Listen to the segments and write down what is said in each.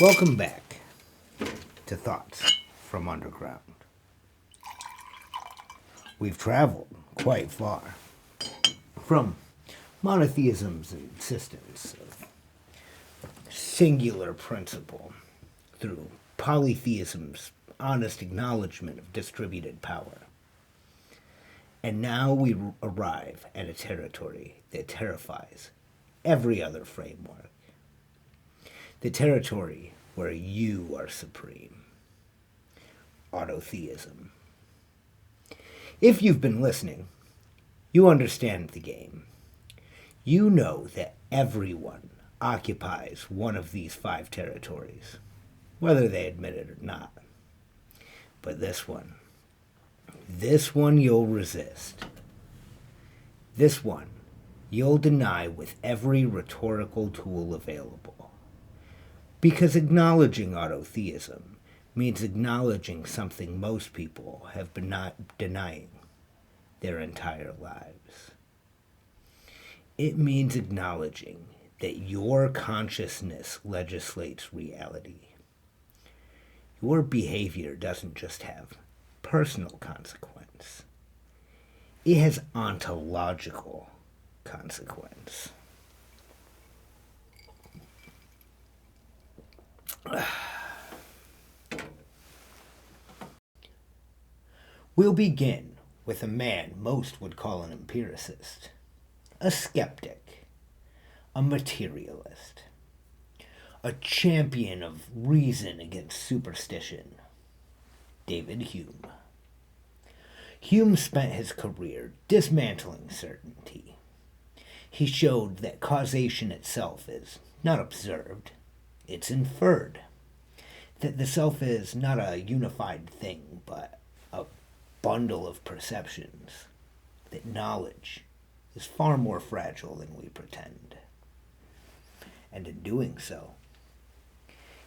Welcome back to Thoughts from Underground. We've traveled quite far from monotheism's insistence of singular principle through polytheism's honest acknowledgement of distributed power. And now we arrive at a territory that terrifies every other framework. The territory where you are supreme. Autotheism. If you've been listening, you understand the game. You know that everyone occupies one of these 5 territories, whether they admit it or not. But this one you'll resist. This one you'll deny with every rhetorical tool available. Because acknowledging autotheism means acknowledging something most people have been denying their entire lives. It means acknowledging that your consciousness legislates reality. Your behavior doesn't just have personal consequence. It has ontological consequence. We'll begin with a man most would call an empiricist, a skeptic, a materialist, a champion of reason against superstition, David Hume. Hume spent his career dismantling certainty. He showed that causation itself is not observed, it's inferred. That the self is not a unified thing, but a bundle of perceptions. That knowledge is far more fragile than we pretend. And in doing so,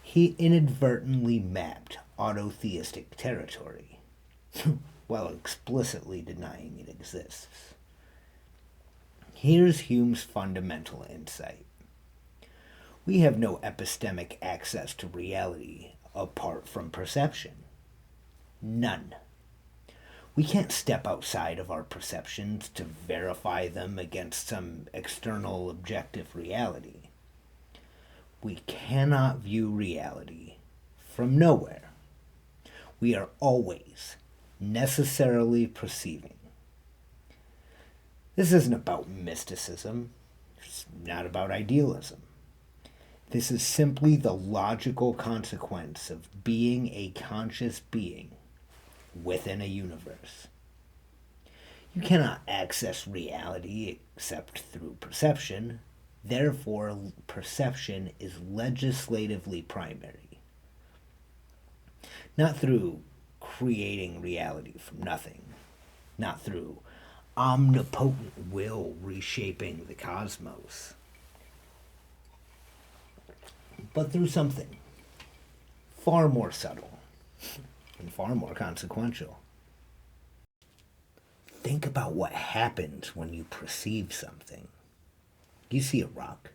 he inadvertently mapped autotheistic territory, while explicitly denying it exists. Here's Hume's fundamental insight. We have no epistemic access to reality apart from perception. None. We can't step outside of our perceptions to verify them against some external objective reality. We cannot view reality from nowhere. We are always necessarily perceiving. This isn't about mysticism. It's not about idealism. This is simply the logical consequence of being a conscious being within a universe. You cannot access reality except through perception. Therefore, perception is legislatively primary. Not through creating reality from nothing. Not through omnipotent will reshaping the cosmos. But through something far more subtle and far more consequential. Think about what happens when you perceive something. You see a rock.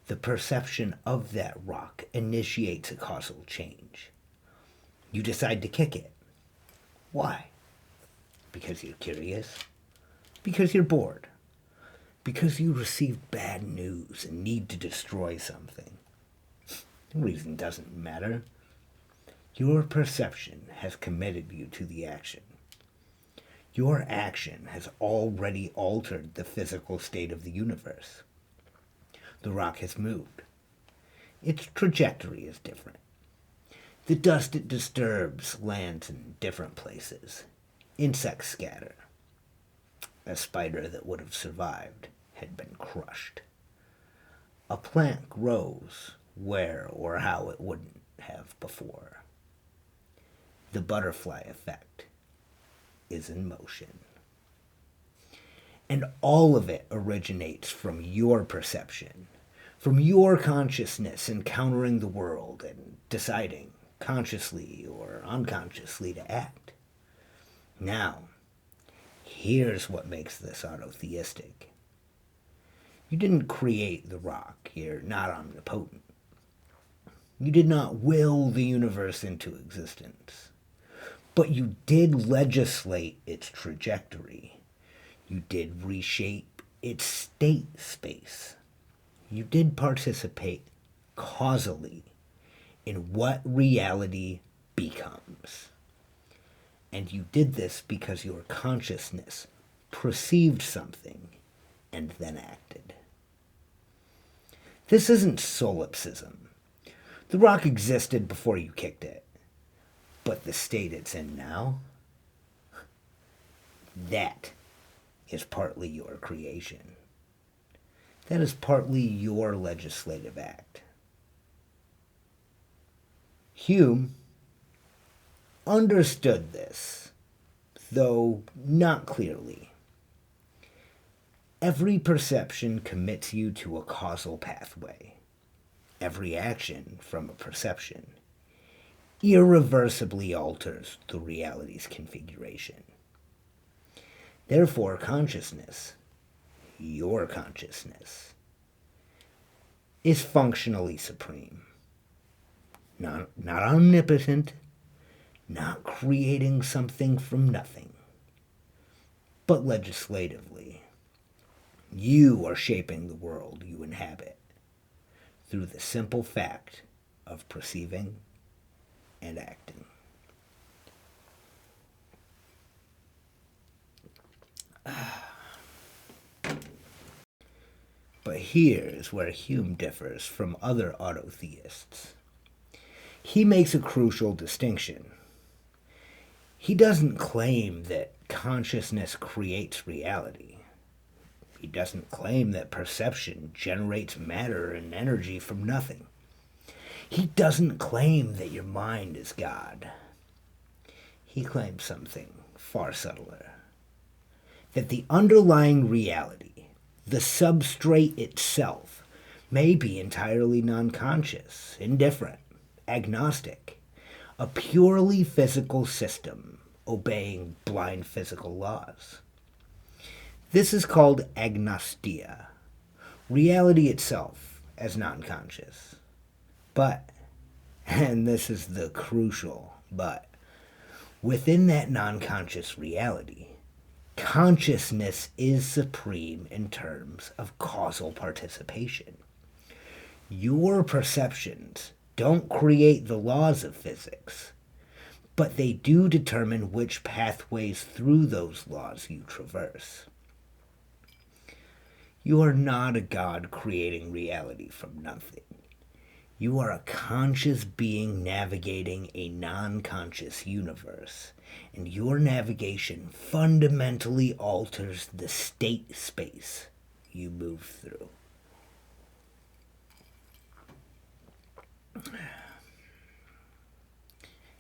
The perception of that rock initiates a causal change. You decide to kick it. Why? Because you're curious? Because you're bored? Because you received bad news and need to destroy something? The reason doesn't matter. Your perception has committed you to the action. Your action has already altered the physical state of the universe. The rock has moved. Its trajectory is different. The dust it disturbs lands in different places. Insects scatter. A spider that would have survived had been crushed. A plant grows where or how it wouldn't have before. The butterfly effect is in motion. And all of it originates from your perception, from your consciousness encountering the world and deciding, consciously or unconsciously, to act. Now, here's what makes this autotheistic. You didn't create the rock. You're not omnipotent. You did not will the universe into existence, but you did legislate its trajectory. You did reshape its state space. You did participate causally in what reality becomes. And you did this because your consciousness perceived something and then acted. This isn't solipsism. The rock existed before you kicked it. But the state it's in now, that is partly your creation. That is partly your legislative act. Hume understood this, though not clearly. Every perception commits you to a causal pathway. Every action from a perception irreversibly alters the reality's configuration. Therefore, consciousness, your consciousness, is functionally supreme. Not omnipotent, not creating something from nothing, but legislatively. You are shaping the world you inhabit through the simple fact of perceiving and acting. But here's where Hume differs from other autotheists. He makes a crucial distinction. He doesn't claim that consciousness creates reality. He doesn't claim that perception generates matter and energy from nothing. He doesn't claim that your mind is God. He claims something far subtler. That the underlying reality, the substrate itself, may be entirely non-conscious, indifferent, agnostic, a purely physical system obeying blind physical laws. This is called agnostia, reality itself as non-conscious. But, and this is the crucial but, within that non-conscious reality, consciousness is supreme in terms of causal participation. Your perceptions don't create the laws of physics, but they do determine which pathways through those laws you traverse. You are not a God creating reality from nothing. You are a conscious being navigating a non-conscious universe, and your navigation fundamentally alters the state space you move through.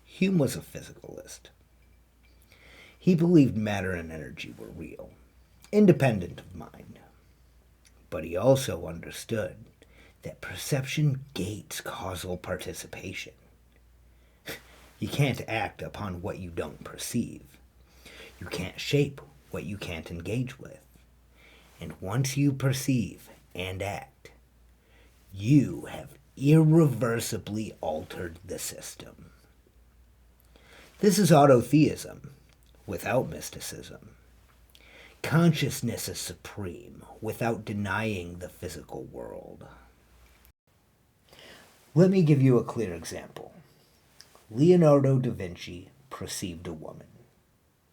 Hume was a physicalist. He believed matter and energy were real, independent of mind. But he also understood that perception gates causal participation. You can't act upon what you don't perceive. You can't shape what you can't engage with. And once you perceive and act, you have irreversibly altered the system. This is autotheism without mysticism. Consciousness is supreme without denying the physical world. Let me give you a clear example. Leonardo da Vinci perceived a woman.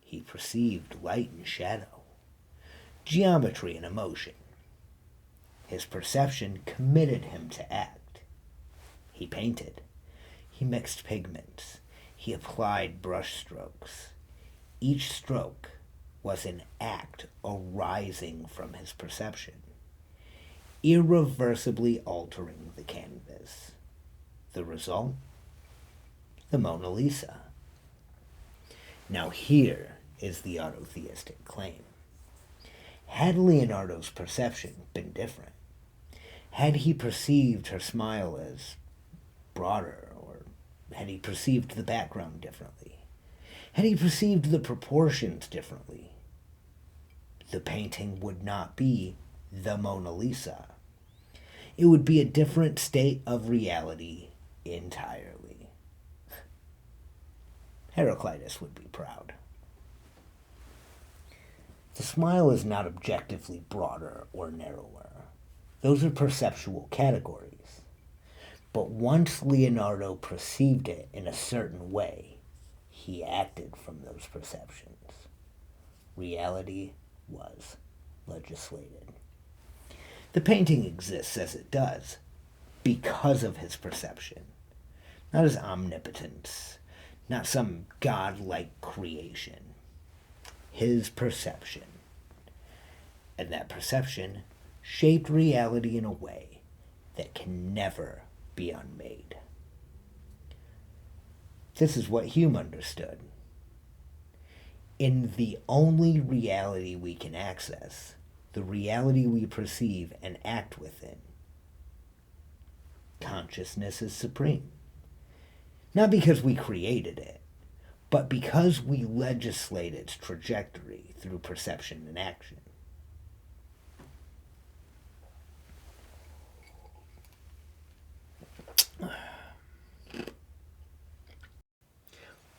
He perceived light and shadow, geometry and emotion. His perception committed him to act. He painted. He mixed pigments. He applied brush strokes. Each stroke was an act arising from his perception, irreversibly altering the canvas. The result? The Mona Lisa. Now here is the autotheistic claim. Had Leonardo's perception been different, had he perceived her smile as broader, or had he perceived the background differently, had he perceived the proportions differently, the painting would not be the Mona Lisa. It would be a different state of reality entirely. Heraclitus would be proud. The smile is not objectively broader or narrower. Those are perceptual categories. But once Leonardo perceived it in a certain way, he acted from those perceptions. Reality was legislated. The painting exists as it does because of his perception, not his omnipotence, not some godlike creation. His perception. And that perception shaped reality in a way that can never be unmade. This is what Hume understood. In the only reality we can access, the reality we perceive and act within, consciousness is supreme. Not because we created it, but because we legislate its trajectory through perception and action.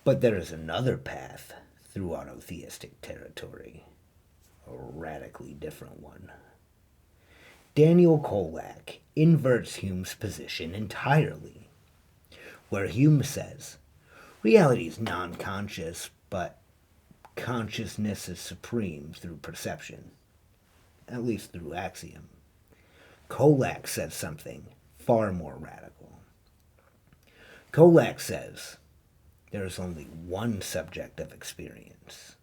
But there is another path through autotheistic territory, a radically different one. Daniel Kolak inverts Hume's position entirely, where Hume says, reality is non-conscious, but consciousness is supreme through perception, at least through axiom. Kolak says something far more radical. Kolak says, there is only one subject of experience,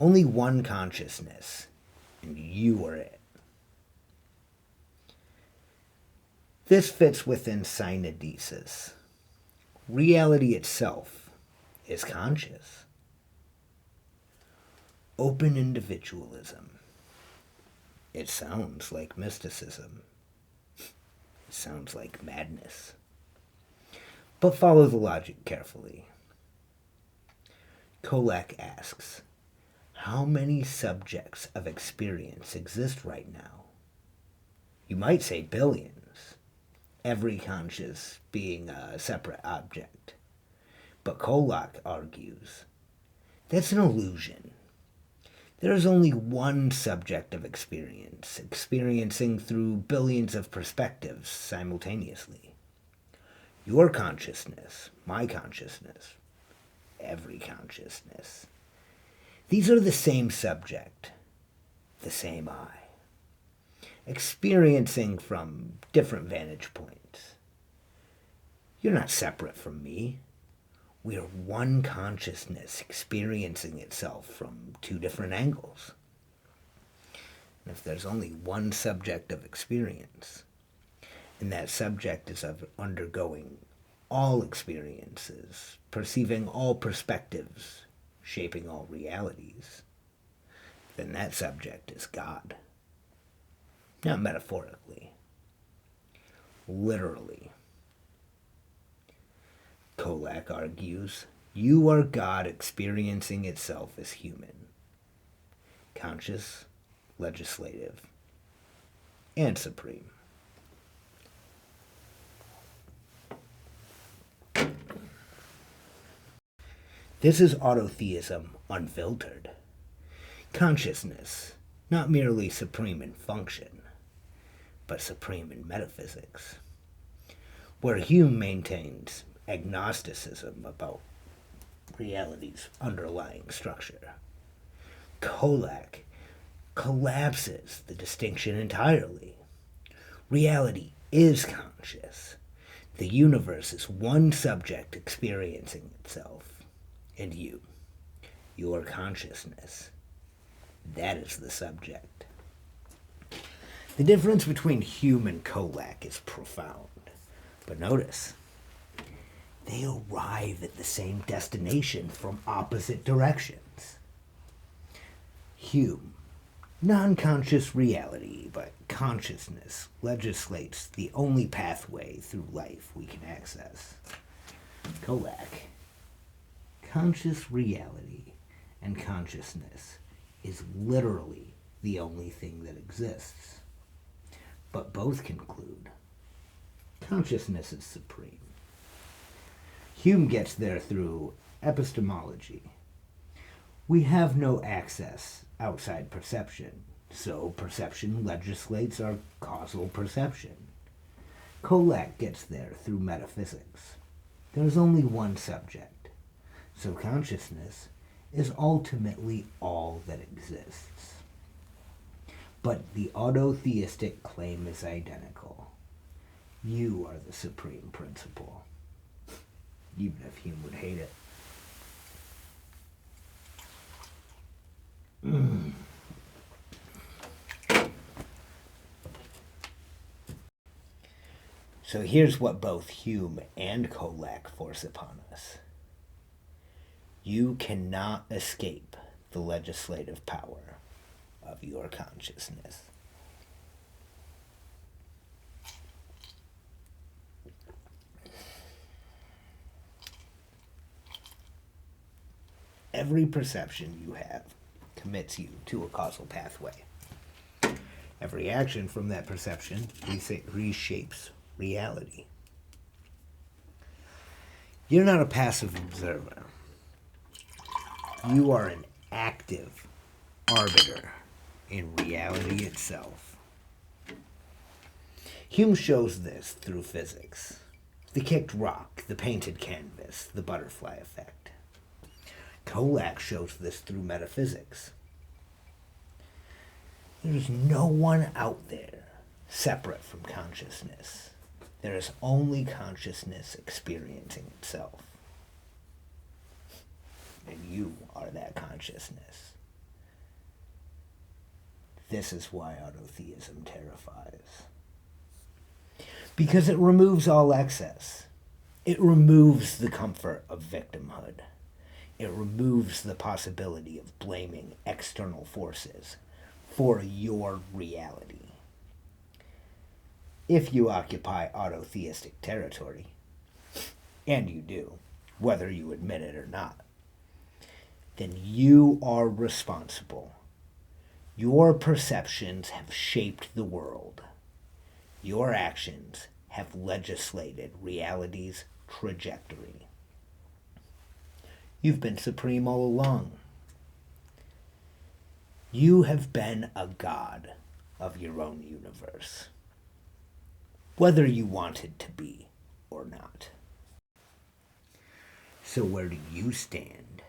only one consciousness, and you are it. This fits within synodesis. Reality itself is conscious. Open individualism. It sounds like mysticism. It sounds like madness. But follow the logic carefully. Kolak asks, how many subjects of experience exist right now? You might say billions, every conscious being a separate object. But Kolak argues, that's an illusion. There is only one subject of experience, experiencing through billions of perspectives simultaneously. Your consciousness, my consciousness, every consciousness. These are the same subject, the same I, experiencing from different vantage points. You're not separate from me. We are one consciousness experiencing itself from two different angles. And if there's only one subject of experience, and that subject is undergoing all experiences, perceiving all perspectives, shaping all realities, then that subject is God. Not metaphorically, literally. Kolak argues, you are God experiencing itself as human, conscious, legislative, and supreme. This is autotheism unfiltered. Consciousness, not merely supreme in function, but supreme in metaphysics, where Hume maintains agnosticism about reality's underlying structure. Kolak collapses the distinction entirely. Reality is conscious. The universe is one subject experiencing itself. And you, your consciousness, that is the subject. The difference between Hume and Kolak is profound. But notice, they arrive at the same destination from opposite directions. Hume, non-conscious reality, but consciousness legislates the only pathway through life we can access. Kolak, conscious reality and consciousness is literally the only thing that exists. But both conclude consciousness is supreme. Hume gets there through epistemology. We have no access outside perception, so perception legislates our causal perception. Kolak gets there through metaphysics. There is only one subject, so consciousness is ultimately all that exists. But the autotheistic claim is identical. You are the supreme principle, even if Hume would hate it. So here's what both Hume and Kolak force upon us. You cannot escape the legislative power of your consciousness. Every perception you have commits you to a causal pathway. Every action from that perception reshapes reality. You're not a passive observer. You are an active arbiter in reality itself. Hume shows this through physics. The kicked rock, the painted canvas, the butterfly effect. Kolak shows this through metaphysics. There's no one out there separate from consciousness. There is only consciousness experiencing itself. And you are that consciousness. This is why autotheism terrifies. Because it removes all excess. It removes the comfort of victimhood. It removes the possibility of blaming external forces for your reality. If you occupy autotheistic territory, and you do, whether you admit it or not, then you are responsible. Your perceptions have shaped the world. Your actions have legislated reality's trajectory. You've been supreme all along. You have been a god of your own universe, whether you wanted to be or not. So where do you stand?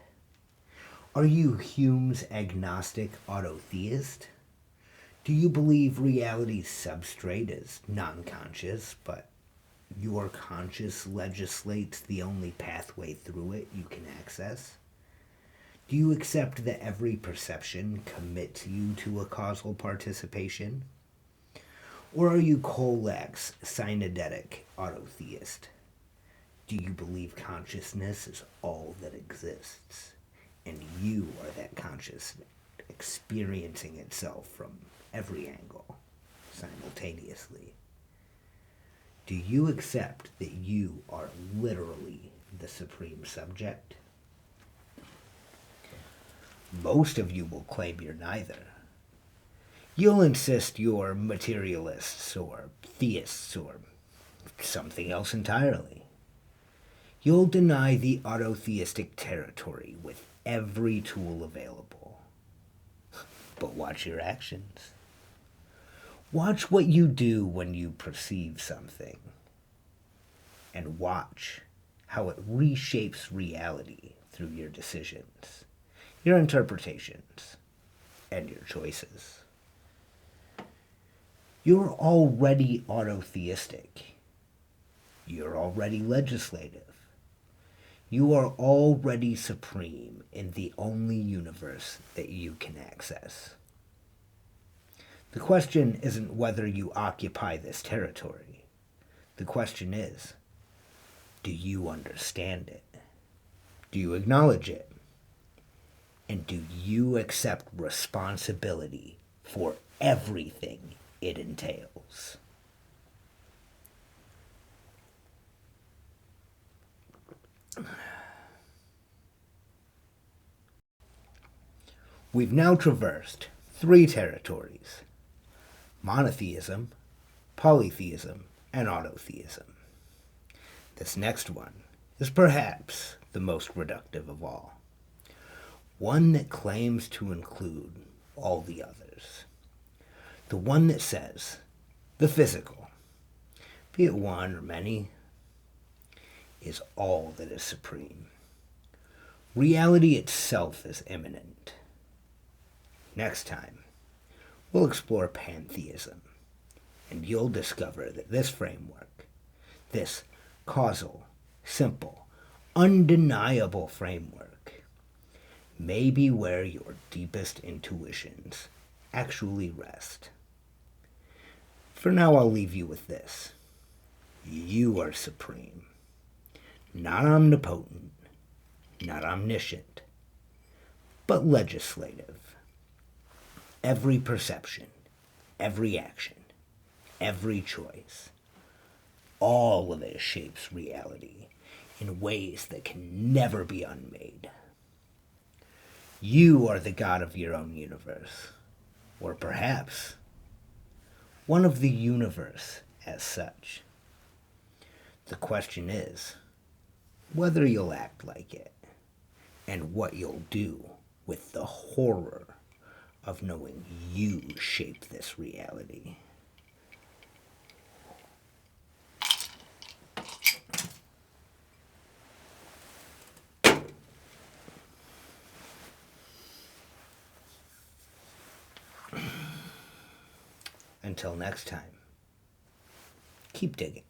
Are you Hume's agnostic autotheist? Do you believe reality's substrate is non-conscious, but your conscious legislates the only pathway through it you can access? Do you accept that every perception commits you to a causal participation? Or are you Kolak's synodetic autotheist? Do you believe consciousness is all that exists, and you are that consciousness experiencing itself from every angle, simultaneously? Do you accept that you are literally the supreme subject? Most of you will claim you're neither. You'll insist you're materialists or theists or something else entirely. You'll deny the autotheistic territory with every tool available. But watch your actions. Watch what you do when you perceive something. And watch how it reshapes reality through your decisions, your interpretations, and your choices. You're already autotheistic. You're already legislative. You are already supreme in the only universe that you can access. The question isn't whether you occupy this territory. The question is, do you understand it? Do you acknowledge it? And do you accept responsibility for everything it entails? We've now traversed 3 territories: monotheism, polytheism, and autotheism. This next one is perhaps the most reductive of all, one that claims to include all the others, the one that says the physical, be it one or many, is all that is supreme. Reality itself is immanent. Next time, we'll explore pantheism, and you'll discover that this framework, this causal, simple, undeniable framework, may be where your deepest intuitions actually rest. For now, I'll leave you with this. You are supreme, not omnipotent, not omniscient, but legislative. Every perception, every action, every choice, all of it shapes reality in ways that can never be unmade. You are the god of your own universe, or perhaps one of the universe as such. The question is whether you'll act like it, and what you'll do with the horror of knowing you shape this reality. Until next time, keep digging.